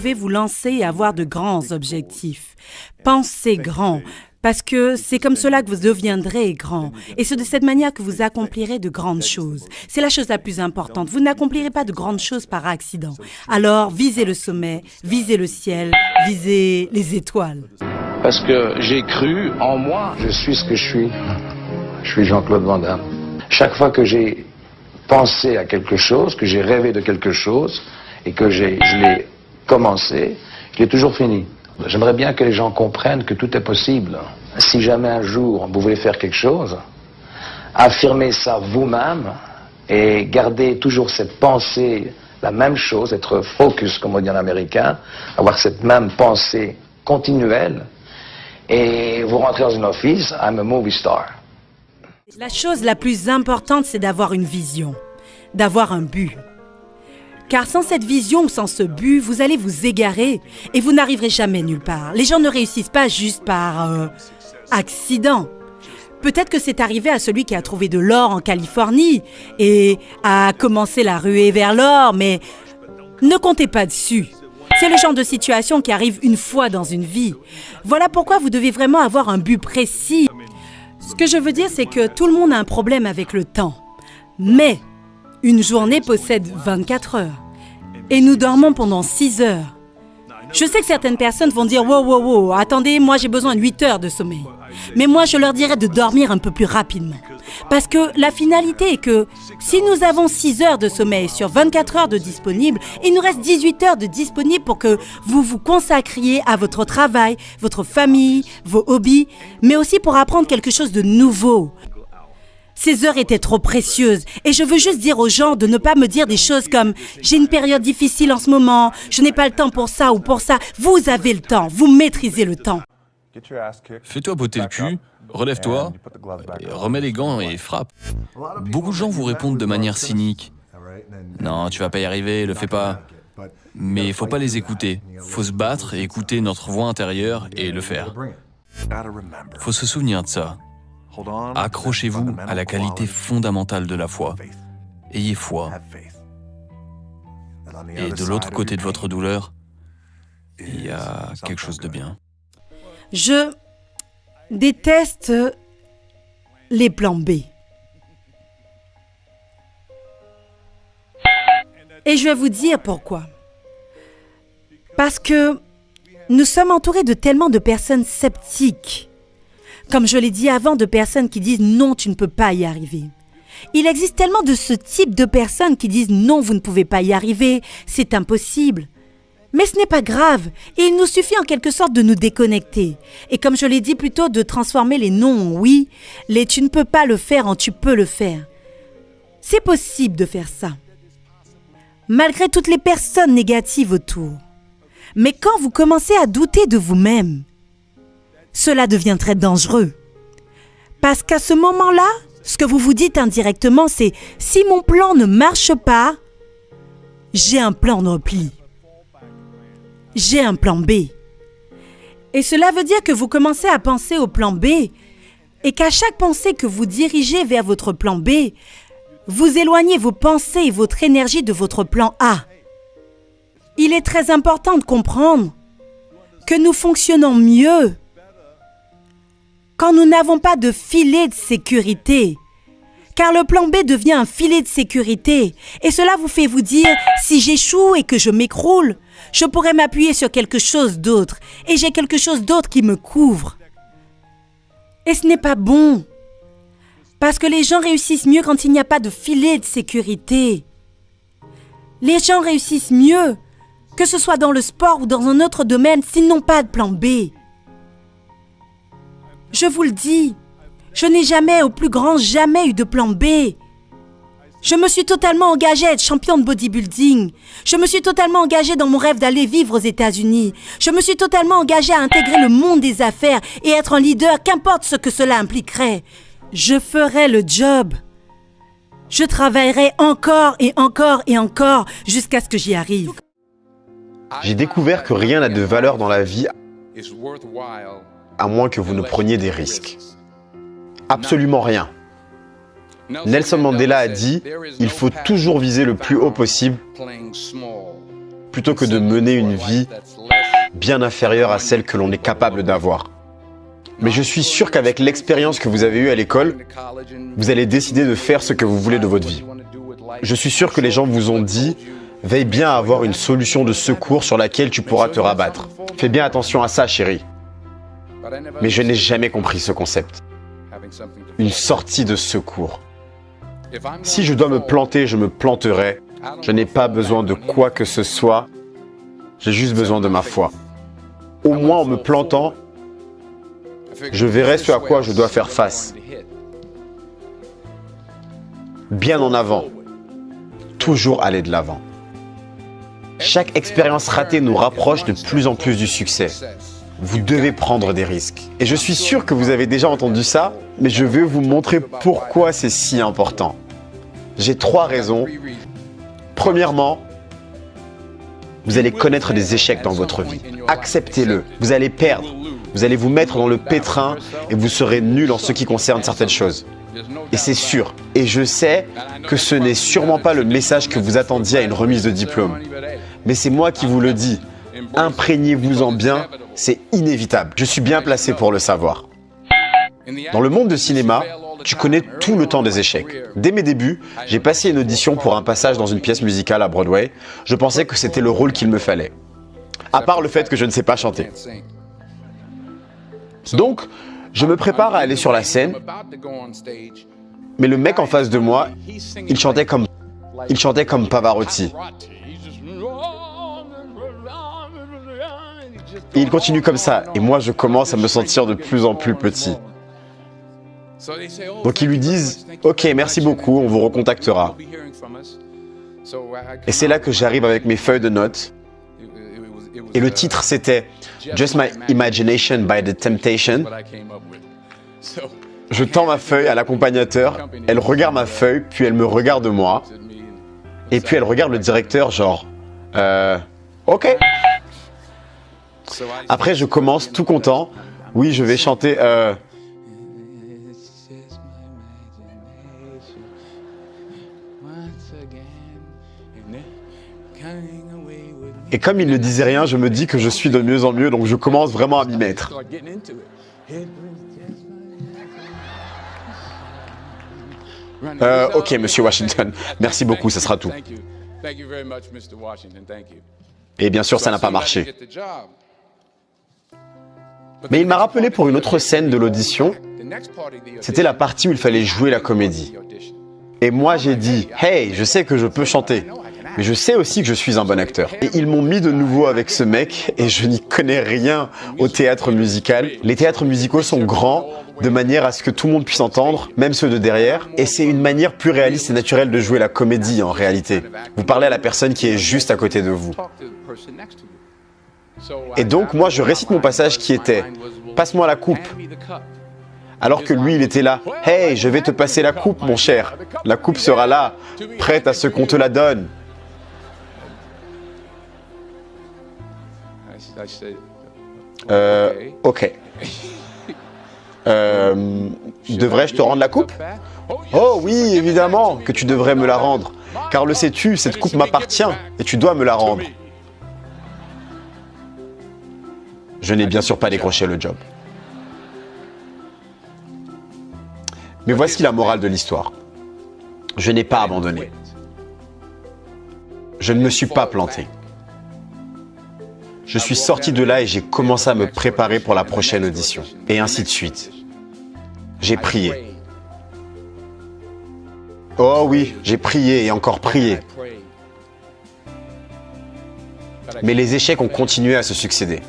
devez vous lancer et avoir de grands objectifs. Pensez grand, parce que c'est comme cela que vous deviendrez grand. Et c'est de cette manière que vous accomplirez de grandes choses. C'est la chose la plus importante. Vous n'accomplirez pas de grandes choses par accident. Alors, visez le sommet, visez le ciel, visez les étoiles. Parce que j'ai cru en moi. Je suis ce que je suis. Je suis Jean-Claude Van Damme. Chaque fois que j'ai pensé à quelque chose, que j'ai rêvé de quelque chose, et que je l'ai commencé, je l'ai toujours fini. J'aimerais bien que les gens comprennent que tout est possible. Si jamais un jour vous voulez faire quelque chose, affirmez ça vous-même et gardez toujours cette pensée, la même chose, être focus, comme on dit en américain, avoir cette même pensée continuelle, et vous rentrez dans une office, I'm a movie star. La chose la plus importante, c'est d'avoir une vision, d'avoir un but. Car sans cette vision ou sans ce but, vous allez vous égarer et vous n'arriverez jamais nulle part. Les gens ne réussissent pas juste par accident. Peut-être que c'est arrivé à celui qui a trouvé de l'or en Californie et a commencé la ruée vers l'or, mais ne comptez pas dessus. C'est le genre de situation qui arrive une fois dans une vie. Voilà pourquoi vous devez vraiment avoir un but précis. Ce que je veux dire, c'est que tout le monde a un problème avec le temps. Mais une journée possède 24 heures et nous dormons pendant 6 heures. Je sais que certaines personnes vont dire « Wow, attendez, moi j'ai besoin de 8 heures de sommeil. » Mais moi je leur dirais de dormir un peu plus rapidement. Parce que la finalité est que si nous avons 6 heures de sommeil sur 24 heures de disponible, il nous reste 18 heures de disponible pour que vous vous consacriez à votre travail, votre famille, vos hobbies, mais aussi pour apprendre quelque chose de nouveau. Ces heures étaient trop précieuses et je veux juste dire aux gens de ne pas me dire des choses comme « J'ai une période difficile en ce moment, je n'ai pas le temps pour ça ou pour ça ». Vous avez le temps, vous maîtrisez le temps. Fais-toi botter le cul, relève-toi, remets les gants et frappe. Beaucoup de gens vous répondent de manière cynique. Non, tu vas pas y arriver, le fais pas. Mais il faut pas les écouter. Faut se battre et écouter notre voix intérieure et le faire. Faut se souvenir de ça. Accrochez-vous à la qualité fondamentale de la foi. Ayez foi. Et de l'autre côté de votre douleur, il y a quelque chose de bien. Je déteste les plans B. Et je vais vous dire pourquoi. Parce que nous sommes entourés de tellement de personnes sceptiques. Comme je l'ai dit avant, de personnes qui disent « non, tu ne peux pas y arriver ». Il existe tellement de ce type de personnes qui disent « non, vous ne pouvez pas y arriver, c'est impossible ». Mais ce n'est pas grave, et il nous suffit en quelque sorte de nous déconnecter. Et comme je l'ai dit plus tôt, de transformer les non en oui, les tu ne peux pas le faire en tu peux le faire. C'est possible de faire ça, malgré toutes les personnes négatives autour. Mais quand vous commencez à douter de vous-même, cela devient très dangereux. Parce qu'à ce moment-là, ce que vous vous dites indirectement, c'est « si mon plan ne marche pas, j'ai un plan de repli. J'ai un plan B. » Et cela veut dire que vous commencez à penser au plan B et qu'à chaque pensée que vous dirigez vers votre plan B, vous éloignez vos pensées et votre énergie de votre plan A. Il est très important de comprendre que nous fonctionnons mieux quand nous n'avons pas de filet de sécurité. Car le plan B devient un filet de sécurité. Et cela vous fait vous dire, si j'échoue et que je m'écroule, je pourrais m'appuyer sur quelque chose d'autre. Et j'ai quelque chose d'autre qui me couvre. Et ce n'est pas bon. Parce que les gens réussissent mieux quand il n'y a pas de filet de sécurité. Les gens réussissent mieux, que ce soit dans le sport ou dans un autre domaine, s'ils n'ont pas de plan B. Je vous le dis, je n'ai jamais, au plus grand jamais, eu de plan B. Je me suis totalement engagée à être championne de bodybuilding. Je me suis totalement engagée dans mon rêve d'aller vivre aux États-Unis. Je me suis totalement engagée à intégrer le monde des affaires et être un leader, qu'importe ce que cela impliquerait. Je ferai le job. Je travaillerai encore et encore et encore jusqu'à ce que j'y arrive. J'ai découvert que rien n'a de valeur dans la vie à moins que vous ne preniez des risques. Absolument rien. Nelson Mandela a dit « Il faut toujours viser le plus haut possible plutôt que de mener une vie bien inférieure à celle que l'on est capable d'avoir. Mais je suis sûr qu'avec l'expérience que vous avez eue à l'école, vous allez décider de faire ce que vous voulez de votre vie. Je suis sûr que les gens vous ont dit « Veille bien à avoir une solution de secours sur laquelle tu pourras te rabattre. Fais bien attention à ça, chérie. » Mais je n'ai jamais compris ce concept. Une sortie de secours. Si je dois me planter, je me planterai. Je n'ai pas besoin de quoi que ce soit. J'ai juste besoin de ma foi. Au moins en me plantant, je verrai ce à quoi je dois faire face. Bien en avant. Toujours aller de l'avant. Chaque expérience ratée nous rapproche de plus en plus du succès. Vous devez prendre des risques. Et je suis sûr que vous avez déjà entendu ça, mais je vais vous montrer pourquoi c'est si important. J'ai 3 raisons. Premièrement, vous allez connaître des échecs dans votre vie. Acceptez-le. Vous allez perdre. Vous allez vous mettre dans le pétrin et vous serez nul en ce qui concerne certaines choses. Et c'est sûr. Et je sais que ce n'est sûrement pas le message que vous attendiez à une remise de diplôme. Mais c'est moi qui vous le dis. Imprégnez-vous-en bien, c'est inévitable. Je suis bien placé pour le savoir. Dans le monde du cinéma, tu connais tout le temps des échecs. Dès mes débuts, j'ai passé une audition pour un passage dans une pièce musicale à Broadway. Je pensais que c'était le rôle qu'il me fallait. À part le fait que je ne sais pas chanter. Donc, je me prépare à aller sur la scène, mais le mec en face de moi, il chantait comme Pavarotti. Et il continue comme ça, et moi je commence à me sentir de plus en plus petit. Donc ils lui disent « Ok, merci beaucoup, on vous recontactera ». Et c'est là que j'arrive avec mes feuilles de notes. Et le titre c'était « Just My Imagination by The Temptation ». Je tends ma feuille à l'accompagnateur, elle regarde ma feuille, puis elle me regarde moi. Et puis elle regarde le directeur genre « Ok ». Après je commence tout content. Oui, je vais chanter Et comme il ne disait rien, je me dis que je suis de mieux en mieux, donc je commence vraiment à m'y mettre. Ok, Monsieur Washington, merci beaucoup, ça sera tout. Et bien sûr, ça n'a pas marché. Mais il m'a rappelé pour une autre scène de l'audition, c'était la partie où il fallait jouer la comédie. Et moi, j'ai dit, « Hey, je sais que je peux chanter, mais je sais aussi que je suis un bon acteur. » Et ils m'ont mis de nouveau avec ce mec, et je n'y connais rien au théâtre musical. Les théâtres musicaux sont grands, de manière à ce que tout le monde puisse entendre, même ceux de derrière. Et c'est une manière plus réaliste et naturelle de jouer la comédie, en réalité. Vous parlez à la personne qui est juste à côté de vous. Et donc, moi, je récite mon passage qui était « Passe-moi la coupe ». Alors que lui, il était là « Hey, je vais te passer la coupe, mon cher. La coupe sera là, prête à ce qu'on te la donne. » Ok. Devrais-je te rendre la coupe? Oh oui, évidemment que tu devrais me la rendre. Car le sais-tu, cette coupe m'appartient et tu dois me la rendre. Je n'ai bien sûr pas décroché le job. Mais voici la morale de l'histoire. Je n'ai pas abandonné. Je ne me suis pas planté. Je suis sorti de là et j'ai commencé à me préparer pour la prochaine audition. Et ainsi de suite. J'ai prié. Oh oui, j'ai prié et encore prié. Mais les échecs ont continué à se succéder.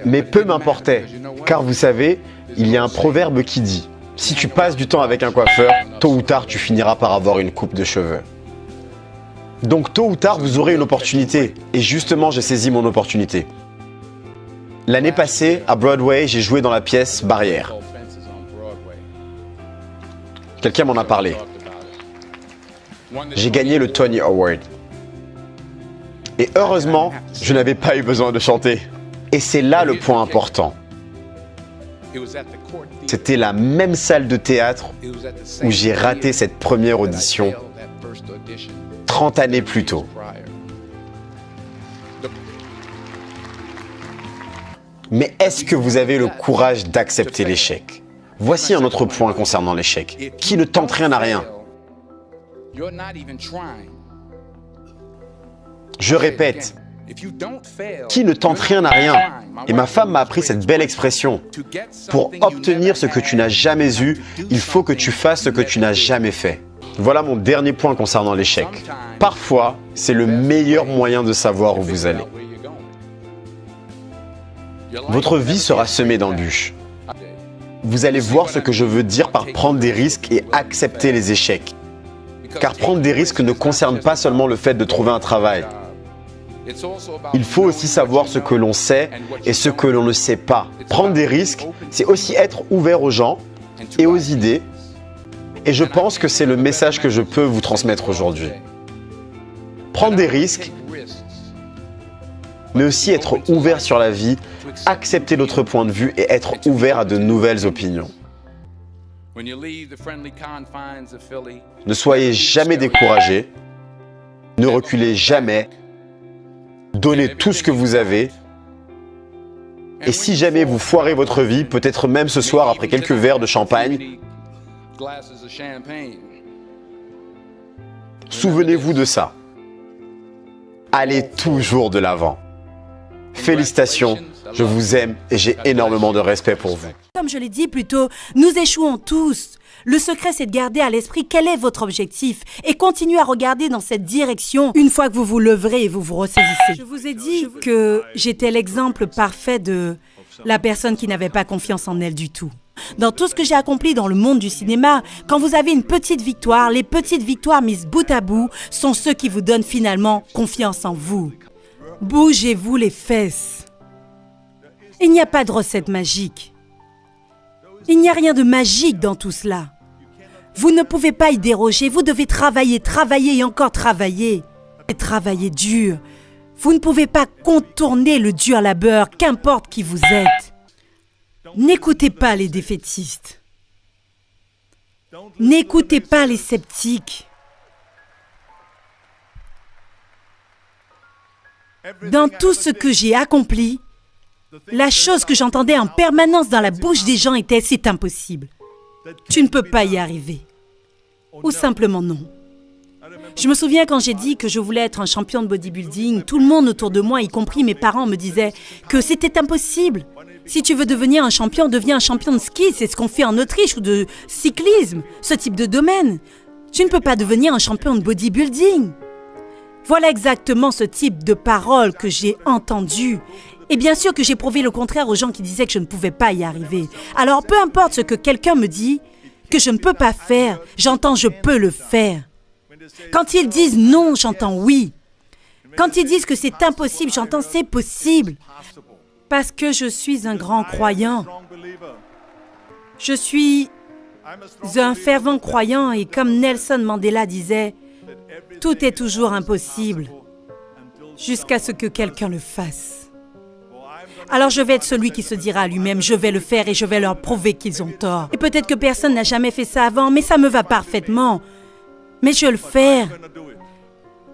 Mais peu m'importait, car vous savez, il y a un proverbe qui dit « Si tu passes du temps avec un coiffeur, tôt ou tard tu finiras par avoir une coupe de cheveux. » Donc tôt ou tard vous aurez une opportunité, et justement j'ai saisi mon opportunité. L'année passée, à Broadway, j'ai joué dans la pièce Barrière. Quelqu'un m'en a parlé. J'ai gagné le Tony Award. Et heureusement, je n'avais pas eu besoin de chanter. Et c'est là le point important. C'était la même salle de théâtre où j'ai raté cette première audition 30 années plus tôt. Mais est-ce que vous avez le courage d'accepter l'échec? Voici un autre point concernant l'échec. Qui ne tente rien n'a rien. Je répète, qui ne tente rien n'a rien. Et ma femme m'a appris cette belle expression. Pour obtenir ce que tu n'as jamais eu, il faut que tu fasses ce que tu n'as jamais fait. Voilà mon dernier point concernant l'échec. Parfois, c'est le meilleur moyen de savoir où vous allez. Votre vie sera semée d'embûches. Vous allez voir ce que je veux dire par prendre des risques et accepter les échecs. Car prendre des risques ne concerne pas seulement le fait de trouver un travail. Il faut aussi savoir ce que l'on sait et ce que l'on ne sait pas. Prendre des risques, c'est aussi être ouvert aux gens et aux idées. Et je pense que c'est le message que je peux vous transmettre aujourd'hui. Prendre des risques, mais aussi être ouvert sur la vie, accepter d'autres points de vue et être ouvert à de nouvelles opinions. Ne soyez jamais découragés, ne reculez jamais, donnez tout ce que vous avez. Et si jamais vous foirez votre vie, peut-être même ce soir après quelques verres de champagne, souvenez-vous de ça. Allez toujours de l'avant. Félicitations, je vous aime et j'ai énormément de respect pour vous. Comme je l'ai dit plus tôt, nous échouons tous. Le secret, c'est de garder à l'esprit quel est votre objectif et continuer à regarder dans cette direction une fois que vous vous leverez et vous vous ressaisissez. Je vous ai dit que j'étais l'exemple parfait de la personne qui n'avait pas confiance en elle du tout. Dans tout ce que j'ai accompli dans le monde du cinéma, quand vous avez une petite victoire, les petites victoires mises bout à bout sont ceux qui vous donnent finalement confiance en vous. Bougez-vous les fesses. Il n'y a pas de recette magique. Il n'y a rien de magique dans tout cela. Vous ne pouvez pas y déroger, vous devez travailler, travailler et encore travailler. Et travailler dur. Vous ne pouvez pas contourner le dur labeur, qu'importe qui vous êtes. N'écoutez pas les défaitistes. N'écoutez pas les sceptiques. Dans tout ce que j'ai accompli, la chose que j'entendais en permanence dans la bouche des gens était « c'est impossible. Tu ne peux pas y arriver. » Ou simplement non. Je me souviens quand j'ai dit que je voulais être un champion de bodybuilding, tout le monde autour de moi, y compris mes parents, me disait que c'était impossible. Si tu veux devenir un champion, deviens un champion de ski, c'est ce qu'on fait en Autriche, ou de cyclisme, ce type de domaine. Tu ne peux pas devenir un champion de bodybuilding. Voilà exactement ce type de paroles que j'ai entendues. Et bien sûr que j'ai prouvé le contraire aux gens qui disaient que je ne pouvais pas y arriver. Alors peu importe ce que quelqu'un me dit, que je ne peux pas faire, j'entends je peux le faire. Quand ils disent non, j'entends oui. Quand ils disent que c'est impossible, j'entends c'est possible. Parce que je suis un grand croyant. Je suis un fervent croyant et comme Nelson Mandela disait, tout est toujours impossible jusqu'à ce que quelqu'un le fasse. Alors je vais être celui qui se dira à lui-même, je vais le faire et je vais leur prouver qu'ils ont tort. Et peut-être que personne n'a jamais fait ça avant, mais ça me va parfaitement. Mais je vais le faire.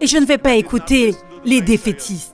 Et je ne vais pas écouter les défaitistes.